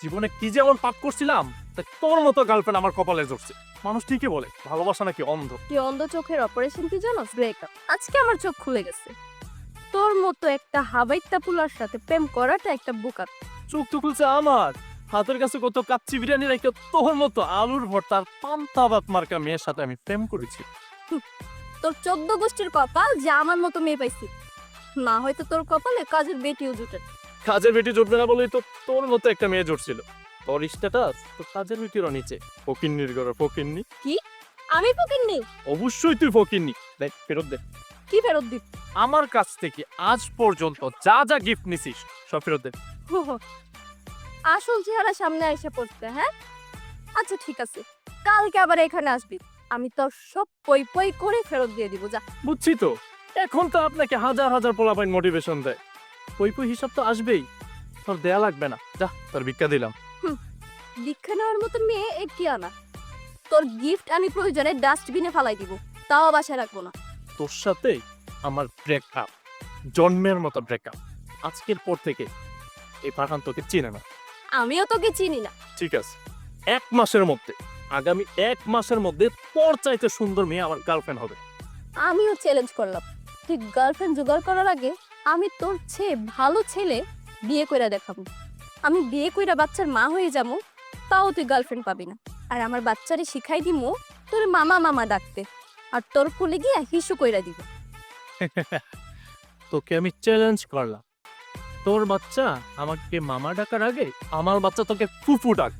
জীবনে কি যে এমন পাপ করছিলাম তা তোর মতো গার্লফ্রেন্ড আমার কপালে জড়ছে। মানুষ ঠিকই বলে ভালোবাসা নাকি অন্ধ। তুই অন্ধ চোখের অপারেশন কি জানোস? ব্রেকআপ। আজকে আমার চোখ খুলে গেছে। তোর মতো একটা হাবাইত্যা পুলার সাথে প্রেম করাটা একটা বোকা। চোখ তো খুলছে আমার, হাতের কাছে কত কাচ্চি বিরিয়ানি রেখে তোর মতো আলুর ভর্তার পান্তা ভাত মার্কা মেয়ের সাথে আমি প্রেম করেছি। তোর 14 গোষ্ঠীর কপাল যে আমার মতো মেয়ে পাইছি। না হয়তো তোর কপালে কাজের বেটিও জুটে। কাজের বেটি জুটবে না বলেই তো তোর মতো একটা মেয়ে জুটছিল। তোর স্ট্যাটাস তো কাজের বেটিরও নিচে। ফকিন্নির ঘরে ফকিন্নি। আমি ফকির নেই। অবশ্যই তুই ফকিন্নি। দেখ ফেরত দে। কি ফেরত দিব? আমার কাছ থেকে আজ পর্যন্ত যা যা গিফট নিছিস সব ফেরত দে। আসল চেহারা সামনে এসে পড়ছে, হ্যাঁ? আচ্ছা ঠিক আছে, কালকে আবার এখানে আসবি। আমি তোর সব পই পই করে ফেরত দিয়ে দিব। যা। বুঝছি তো, এখন তো আপনাকে হাজার হাজার পোলাপাইন মোটিভেশন দেয়। পই হিসাব তো আসবেই। তোর দেয়া লাগবে না, যা তোর ভিক্ষা দিলাম। দীক্ষা নেওয়ার মতো মেয়ে একটি আনা। তোর গিফট আমি প্রয়োজনে ডাস্টবিনে ফালাই দিব, তাও বাসায় রাখবো না। তোর সাথে আমার ব্রেকআপ, জন্মের মতো ব্রেকআপ। আজকের পর থেকে এই পাঠান তোকে চিনে না। আমিও তোকে চিনি না। ঠিক আছে, 1 মাসের মধ্যে, আগামী 1 মাসের মধ্যে তোর চাইতে সুন্দর মেয়ে আমার গার্লফ্রেন্ড হবে। আমিও চ্যালেঞ্জ করলাম, তুই গার্লফ্রেন্ড জোগাড় করার আগে আমি তোর চেয়ে ভালো ছেলে বিয়ে কইরা দেখাবো। আমি বিয়ে কইরা বাচ্চার মা হয়ে যাবো, তাও তুই গার্লফ্রেন্ড পাবি না। আর আমার বাচ্চারে শিখাই দিমু তোর মামা মামা ডাকতে, আর তোর কোলে গিয়ে হিসু কইরা দিব। তোকে আমি চ্যালেঞ্জ করলাম, তোর বাচ্চা আমাকে মামা ডাকার আগে আমার বাচ্চা তোকে ফুফু ডাক।